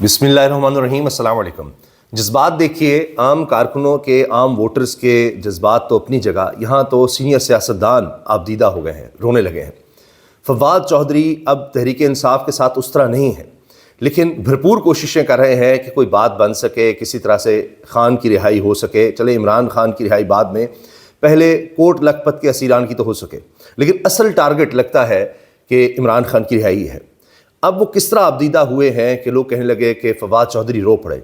بسم اللہ الرحمن الرحیم. السلام علیکم. جذبات دیکھیے، عام کارکنوں کے، عام ووٹرز کے جذبات تو اپنی جگہ، یہاں تو سینئر سیاستدان آپ دیدہ ہو گئے ہیں، رونے لگے ہیں. فواد چودھری اب تحریک انصاف کے ساتھ اس طرح نہیں ہے، لیکن بھرپور کوششیں کر رہے ہیں کہ کوئی بات بن سکے، کسی طرح سے خان کی رہائی ہو سکے. چلے عمران خان کی رہائی بعد میں، پہلے کوٹ لکھپت کے اسیران کی تو ہو سکے، لیکن اصل ٹارگٹ لگتا ہے کہ عمران خان کی رہائی ہے. اب وہ کس طرح ابدیدہ ہوئے ہیں کہ لوگ کہنے لگے کہ فواد چودھری رو پڑے،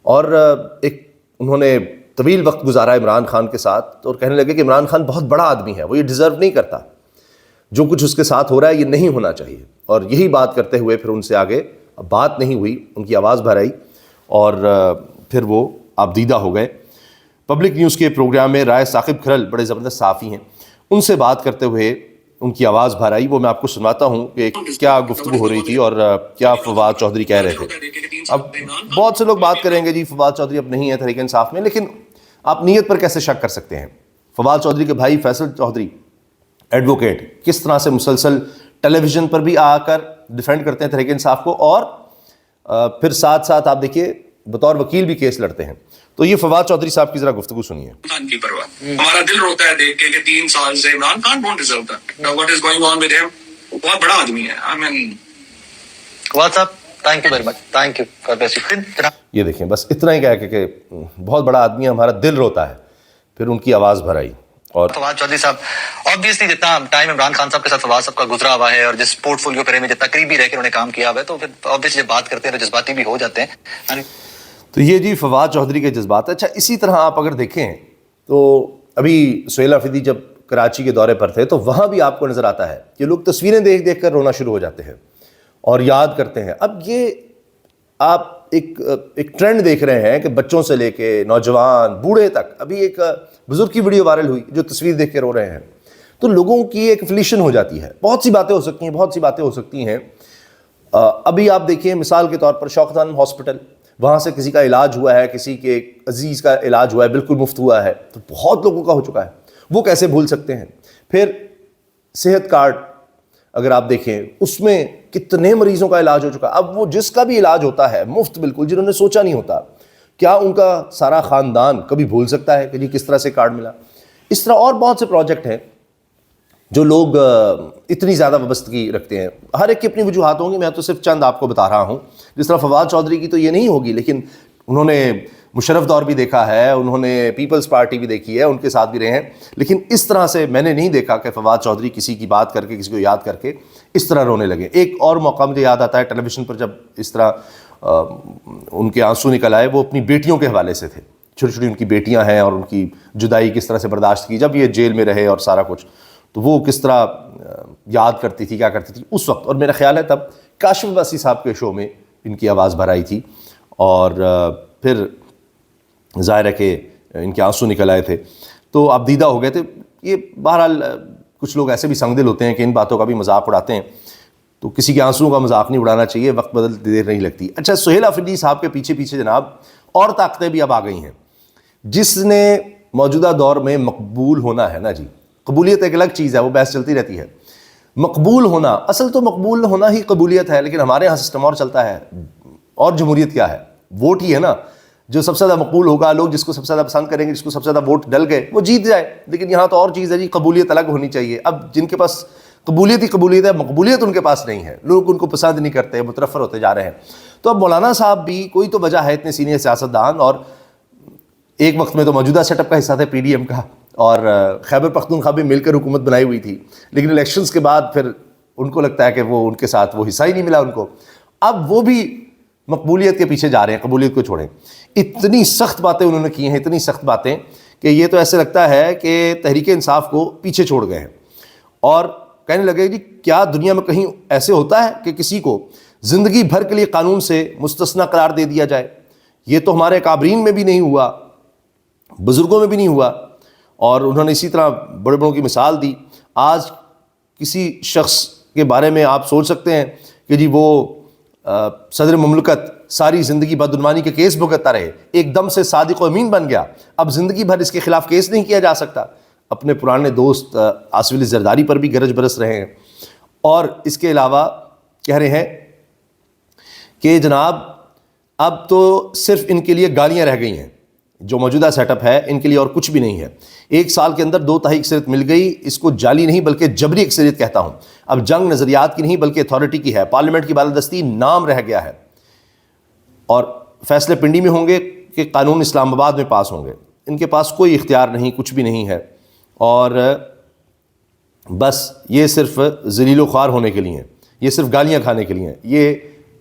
اور ایک انہوں نے طویل وقت گزارا عمران خان کے ساتھ، اور کہنے لگے کہ عمران خان بہت بڑا آدمی ہے، وہ یہ ڈیزرو نہیں کرتا، جو کچھ اس کے ساتھ ہو رہا ہے یہ نہیں ہونا چاہیے. اور یہی بات کرتے ہوئے پھر ان سے آگے بات نہیں ہوئی، ان کی آواز بھر آئی اور پھر وہ ابدیدہ ہو گئے. پبلک نیوز کے پروگرام میں رائے ثاقب کھرل بڑے زبردست صحافی ہیں، ان سے بات کرتے ہوئے ان کی آواز بھر آئی. وہ میں آپ کو سناتا ہوں کہ کیا گفتگو ہو رہی تھی اور کیا فواد چودھری کہہ رہے تھے. اب بہت سے لوگ بات کریں گے جی فواد چودھری اب نہیں ہے تحریک انصاف میں، لیکن آپ نیت پر کیسے شک کر سکتے ہیں؟ فواد چودھری کے بھائی فیصل چودھری ایڈوکیٹ کس طرح سے مسلسل ٹیلی ویژن پر بھی آ کر ڈیفینڈ کرتے ہیں تحریک انصاف کو، اور پھر ساتھ ساتھ آپ دیکھیے بطور وکیل بھی کیس لڑتے ہیں. تو یہ فواد چودھری صاحب کی ذرا گفتگو سنیے. خان کی پرواہ، ہمارا دل روتا ہے دیکھ کے کہ 3 سال سے Imran Khan don't deserve that. What is going on with him? وہ بہت بڑا آدمی ہے. I mean what's up. Thank you very much. Thank you. God bless you. یہ دیکھیں، بس اتنا ہی کہا کہ بہت بڑا آدمی ہے، ہمارا دل روتا ہے. پھر ان کی آواز بھر آئی. اور فواد چودھری صاحب obviously جتنا ٹائم عمران خان صاحب کے ساتھ فواد صاحب کا گزرا ہوا ہے اور جس پورٹ فولیو پہ میں جتنا قریبی رہ کے انہوں نے کام کیا ہوا ہے، تو پھر obviously جب بات کرتے ہیں تو جذباتی بھی ہو جاتے ہیں. تو یہ جی فواد چودھری کے جذبات. اچھا، اسی طرح آپ اگر دیکھیں تو ابھی سہیل آفریدی جب کراچی کے دورے پر تھے تو وہاں بھی آپ کو نظر آتا ہے کہ لوگ تصویریں دیکھ دیکھ کر رونا شروع ہو جاتے ہیں اور یاد کرتے ہیں. اب یہ آپ ایک ٹرینڈ دیکھ رہے ہیں کہ بچوں سے لے کے نوجوان بوڑھے تک، ابھی ایک بزرگ کی ویڈیو وائرل ہوئی جو تصویر دیکھ کے رو رہے ہیں. تو لوگوں کی ایک افلیشن ہو جاتی ہے. بہت سی باتیں ہو سکتی ہیں، بہت سی باتیں ہو سکتی ہیں. ابھی آپ دیکھیں مثال کے طور پر شوقت ہاسپٹل، وہاں سے کسی کا علاج ہوا ہے، کسی کے عزیز کا علاج ہوا ہے، بالکل مفت ہوا ہے، تو بہت لوگوں کا ہو چکا ہے، وہ کیسے بھول سکتے ہیں؟ پھر صحت کارڈ اگر آپ دیکھیں اس میں کتنے مریضوں کا علاج ہو چکا. اب وہ جس کا بھی علاج ہوتا ہے مفت بالکل، جنہوں نے سوچا نہیں ہوتا، کیا ان کا سارا خاندان کبھی بھول سکتا ہے کہ جی کس طرح سے کارڈ ملا؟ اس طرح اور بہت سے پروجیکٹ ہیں جو لوگ اتنی زیادہ وابستگی رکھتے ہیں. ہر ایک کی اپنی وجوہات ہوں گی، میں تو صرف چند آپ کو بتا رہا ہوں. جس طرح فواد چودھری کی تو یہ نہیں ہوگی، لیکن انہوں نے مشرف دور بھی دیکھا ہے، انہوں نے پیپلز پارٹی بھی دیکھی ہے، ان کے ساتھ بھی رہے ہیں. لیکن اس طرح سے میں نے نہیں دیکھا کہ فواد چودھری کسی کی بات کر کے، کسی کو یاد کر کے اس طرح رونے لگے. ایک اور موقع مجھے یاد آتا ہے ٹیلی ویژن پر جب اس طرح ان کے آنسو نکل آئے، وہ اپنی بیٹیوں کے حوالے سے تھے. چھوٹی چھوٹی ان کی بیٹیاں ہیں اور ان کی جدائی کس طرح سے برداشت کی جب یہ جیل میں رہے اور سارا کچھ. تو وہ کس طرح یاد کرتی تھی، کیا کرتی تھی اس وقت. اور میرا خیال ہے تب کاشف عباسی صاحب کے شو میں ان کی آواز بھر آئی تھی، اور پھر ظاہر ہے کہ ان کے آنسو نکل آئے تھے. تو آپ دیدہ ہو گئے تھے. یہ بہرحال کچھ لوگ ایسے بھی سنگ دل ہوتے ہیں کہ ان باتوں کا بھی مذاق اڑاتے ہیں، تو کسی کے آنسوؤں کا مذاق نہیں اڑانا چاہیے. وقت بدلتے دیر نہیں لگتی. اچھا، سہیل آفریدی صاحب کے پیچھے پیچھے جناب اور طاقتیں بھی اب آ گئی ہیں. جس نے موجودہ دور میں مقبول ہونا ہے نا جی، قبولیت ایک الگ چیز ہے، وہ بحث چلتی رہتی ہے. مقبول ہونا، اصل تو مقبول ہونا ہی قبولیت ہے، لیکن ہمارے یہاں سسٹم اور چلتا ہے. اور جمہوریت کیا ہے؟ ووٹ ہی ہے نا. جو سب سے زیادہ مقبول ہوگا، لوگ جس کو سب سے زیادہ پسند کریں گے، جس کو سب سے زیادہ ووٹ ڈل گئے، وہ جیت جائے. لیکن یہاں تو اور چیز ہے جی، قبولیت الگ ہونی چاہیے. اب جن کے پاس قبولیت ہی قبولیت ہے، مقبولیت ان کے پاس نہیں ہے، لوگ ان کو پسند نہیں کرتے، مترفر ہوتے جا رہے ہیں. تو اب مولانا صاحب بھی کوئی تو وجہ ہے، اتنے سینئر سیاستدان، اور ایک وقت میں تو موجودہ سیٹ اپ کا حصہ تھے پی ڈی ایم کا، اور خیبر پختونخوا بھی مل کر حکومت بنائی ہوئی تھی. لیکن الیکشنز کے بعد پھر ان کو لگتا ہے کہ وہ ان کے ساتھ وہ حصہ ہی نہیں ملا ان کو. اب وہ بھی مقبولیت کے پیچھے جا رہے ہیں، قبولیت کو چھوڑیں. اتنی سخت باتیں انہوں نے کی ہیں، اتنی سخت باتیں کہ یہ تو ایسے لگتا ہے کہ تحریک انصاف کو پیچھے چھوڑ گئے ہیں. اور کہنے لگے جی کیا دنیا میں کہیں ایسے ہوتا ہے کہ کسی کو زندگی بھر کے لیے قانون سے مستثنی قرار دے دیا جائے؟ یہ تو ہمارے اکابرین میں بھی نہیں ہوا، بزرگوں میں بھی نہیں ہوا. اور انہوں نے اسی طرح بڑے بڑوں کی مثال دی. آج کسی شخص کے بارے میں آپ سوچ سکتے ہیں کہ جی وہ صدر مملکت ساری زندگی بدعنوانی کے کیس بھگتتا رہے، ایک دم سے صادق و امین بن گیا، اب زندگی بھر اس کے خلاف کیس نہیں کیا جا سکتا. اپنے پرانے دوست آصف علی زرداری پر بھی گرج برس رہے ہیں. اور اس کے علاوہ کہہ رہے ہیں کہ جناب اب تو صرف ان کے لیے گالیاں رہ گئی ہیں. جو موجودہ سیٹ اپ ہے ان کے لیے اور کچھ بھی نہیں ہے. 1 سال کے اندر 2/3 اکثریت مل گئی. اس کو جعلی نہیں بلکہ جبری اکثریت کہتا ہوں. اب جنگ نظریات کی نہیں بلکہ اتھارٹی کی ہے. پارلیمنٹ کی بالادستی نام رہ گیا ہے اور فیصلے پنڈی میں ہوں گے کہ قانون اسلام آباد میں پاس ہوں گے. ان کے پاس کوئی اختیار نہیں, کچھ بھی نہیں ہے, اور بس یہ صرف ذلیل و خوار ہونے کے لیے ہیں, یہ صرف گالیاں کھانے کے لیے ہیں. یہ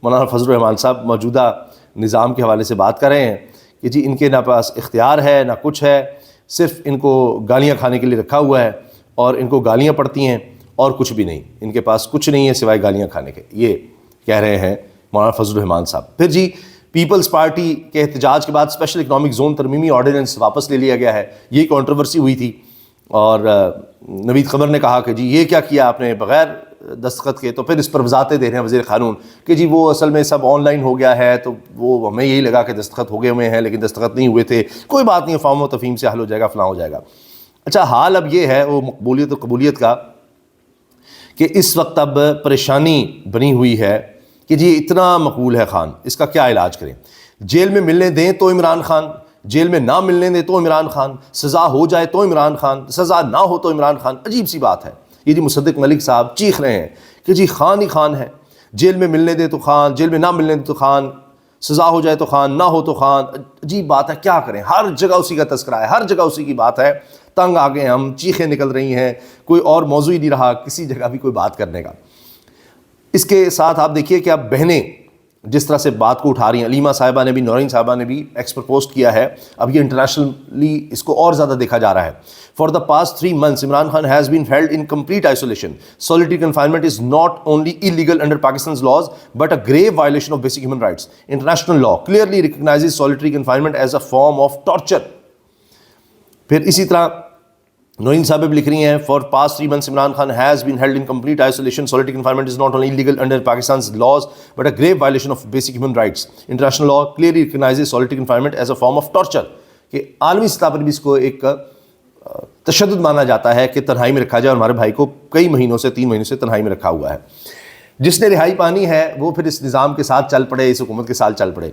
مولانا فضل الرحمان صاحب موجودہ نظام کے حوالے سے بات کر رہے ہیں کہ جی ان کے نہ پاس اختیار ہے نہ کچھ ہے, صرف ان کو گالیاں کھانے کے لیے رکھا ہوا ہے اور ان کو گالیاں پڑتی ہیں اور کچھ بھی نہیں. ان کے پاس کچھ نہیں ہے سوائے گالیاں کھانے کے. یہ کہہ رہے ہیں مولانا فضل الرحمان صاحب. پھر جی پیپلز پارٹی کے احتجاج کے بعد اسپیشل اکنامک زون ترمیمی آرڈیننس واپس لے لیا گیا ہے. یہ کنٹروورسی ہوئی تھی اور نوید قمر نے کہا کہ جی یہ کیا کیا آپ نے بغیر دستخط کے. تو پھر اس پر وضاحتیں دے رہے ہیں وزیر قانون کہ جی وہ اصل میں سب آن لائن ہو گیا ہے, تو وہ ہمیں یہی لگا کہ دستخط ہو گئے ہوئے ہیں لیکن دستخط نہیں ہوئے تھے. کوئی بات نہیں, فہم و تفہیم سے حل ہو جائے گا, فلاں ہو جائے گا. اچھا حال اب یہ ہے وہ مقبولیت و قبولیت کا کہ اس وقت اب پریشانی بنی ہوئی ہے کہ جی اتنا مقبول ہے خان, اس کا کیا علاج کریں. جیل میں ملنے دیں تو عمران خان, جیل میں نہ ملنے دیں تو عمران خان, سزا ہو جائے تو عمران خان, سزا نہ ہو تو عمران خان. عجیب سی بات ہے. یہ جی مصدق ملک صاحب چیخ رہے ہیں کہ جی خان ہی خان ہے, جیل میں ملنے دے تو خان, جیل میں نہ ملنے دے تو خان, سزا ہو جائے تو خان, نہ ہو تو خان. عجیب بات ہے, کیا کریں, ہر جگہ اسی کا تذکرہ ہے, ہر جگہ اسی کی بات ہے. تنگ آ گئے ہم, چیخیں نکل رہی ہیں, کوئی اور موضوع ہی نہیں رہا کسی جگہ بھی کوئی بات کرنے کا. اس کے ساتھ آپ دیکھیے کہ اب بہنیں جس طرح سے بات کو اٹھا رہی ہیں, علیمہ صاحبہ نے بھی, نورین صاحبہ نے بھی ایکسپر پوسٹ کیا ہے. اب یہ انٹرنیشنلی اس کو اور زیادہ دیکھا جا رہا ہے. For the past 3 months Imran Khan has been held in complete isolation. Solitary confinement is not only illegal under Pakistan's laws but a grave violation of basic human rights. International law clearly recognizes solitary confinement as a form of torture. پھر اسی طرح نورین صاحب بھی لکھ رہی ہیں for past 3 months Imran Khan has been held in complete isolation. Solitary confinement is not only illegal under Pakistan's laws but a grave violation of basic human rights. International law clearly recognizes solitary confinement as a form of torture. کہ عالمی سطح پر بھی اس کو ایک تشدد مانا جاتا ہے کہ تنہائی میں رکھا جائے, اور ہمارے بھائی کو کئی مہینوں سے 3 مہینوں سے تنہائی میں رکھا ہوا ہے. جس نے رہائی پانی ہے وہ پھر اس نظام کے ساتھ چل پڑے, اس حکومت کے ساتھ چل پڑے.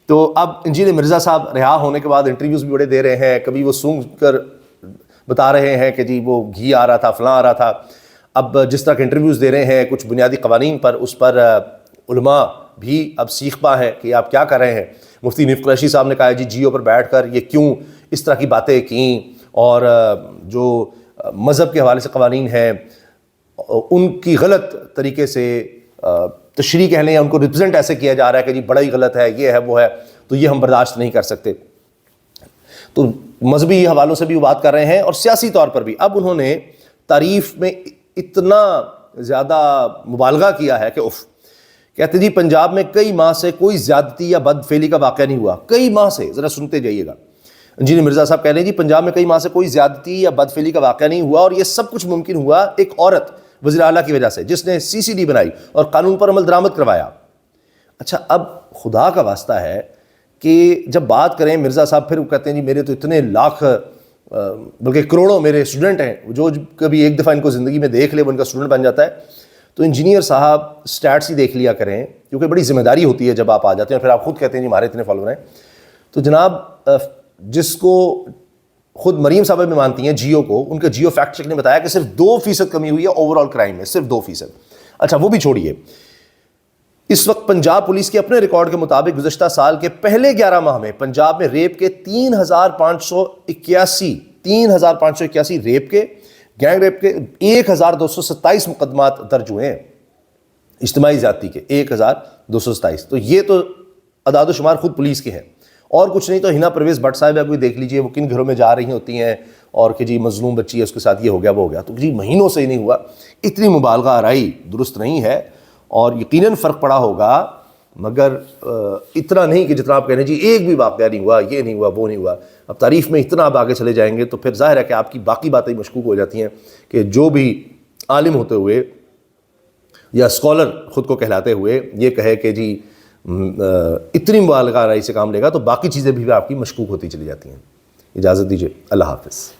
تو اب انجینئر مرزا صاحب رہا ہونے کے بعد انٹرویوز بھی بڑے دے رہے ہیں. کبھی وہ سونگ کر بتا رہے ہیں کہ جی وہ گھی آ رہا تھا, فلاں آ رہا تھا. اب جس طرح کے انٹرویوز دے رہے ہیں کچھ بنیادی قوانین پر, اس پر علماء بھی اب سیخ پا ہے کہ آپ کیا کر رہے ہیں. مفتی نف قریشی صاحب نے کہا جی جیو پر بیٹھ کر یہ کیوں اس طرح کی باتیں کیں, اور جو مذہب کے حوالے سے قوانین ہیں ان کی غلط طریقے سے تشریح کہہ لیں, ان کو ریپرزینٹ ایسے کیا جا رہا ہے کہ جی بڑا ہی غلط ہے, یہ ہے وہ ہے, تو یہ ہم برداشت نہیں کر سکتے. تو مذہبی حوالوں سے بھی وہ بات کر رہے ہیں اور سیاسی طور پر بھی. اب انہوں نے تعریف میں اتنا زیادہ مبالغہ کیا ہے کہ کہتے جی پنجاب میں کئی ماہ سے کوئی زیادتی یا بد فعلی کا واقعہ نہیں ہوا. کئی ماہ سے, ذرا سنتے جائیے گا. انجینئر مرزا صاحب کہہ رہے ہیں جی پنجاب میں کئی ماہ سے کوئی زیادتی یا بد فعلی کا واقعہ نہیں ہوا, اور یہ سب کچھ ممکن ہوا ایک عورت وزیر اعلیٰ کی وجہ سے جس نے CCD بنائی اور قانون پر عمل درآمد کروایا. اچھا اب خدا کا واسطہ ہے کہ جب بات کریں مرزا صاحب پھر وہ کہتے ہیں جی میرے تو اتنے لاکھ بلکہ کروڑوں میرے اسٹوڈنٹ ہیں, جو کبھی ایک دفعہ ان کو زندگی میں دیکھ لے وہ ان کا اسٹوڈنٹ بن جاتا ہے. تو انجینئر صاحب اسٹیٹس ہی دیکھ لیا کریں, کیونکہ بڑی ذمہ داری ہوتی ہے جب آپ آ جاتے ہیں. پھر آپ خود کہتے ہیں جی ہمارے اتنے فالوور ہیں. تو جناب جس کو خود مریم صاحب بھی مانتی ہیں جیو کو, ان کا جیو فیکٹ چیک نے بتایا کہ صرف 2% کمی ہوئی ہے اوور آل کرائم میں, صرف 2%. اچھا وہ بھی چھوڑیے, اس وقت پنجاب پولیس کے اپنے ریکارڈ کے مطابق گزشتہ سال کے پہلے 11 ماہ میں پنجاب میں ریپ کے 3581 ریپ کے, گینگ ریپ کے 1227 مقدمات درج ہوئے ہیں, اجتماعی زیادتی کے 1227. تو یہ تو اعداد و شمار خود پولیس کے ہیں, اور کچھ نہیں. تو ہنا پرویز بٹ صاحب کوئی دیکھ لیجئے وہ کن گھروں میں جا رہی ہوتی ہیں اور کہ جی مظلوم بچی ہے اس کے ساتھ یہ ہو گیا وہ ہو گیا. تو جی مہینوں سے ہی نہیں ہوا. اتنی مبالغہ آرائی درست نہیں ہے, اور یقیناً فرق پڑا ہوگا, مگر اتنا نہیں کہ جتنا آپ کہہ رہے ہیں جی ایک بھی واقعہ نہیں ہوا, یہ نہیں ہوا, وہ نہیں ہوا. اب تعریف میں اتنا آپ آگے چلے جائیں گے تو پھر ظاہر ہے کہ آپ کی باقی باتیں مشکوک ہو جاتی ہیں کہ جو بھی عالم ہوتے ہوئے یا اسکالر خود کو کہلاتے ہوئے یہ کہے کہ جی اتنی مبالغہ آرائی سے کام لے گا, تو باقی چیزیں بھی آپ کی مشکوک ہوتی چلی جاتی ہیں. اجازت دیجیے, اللہ حافظ.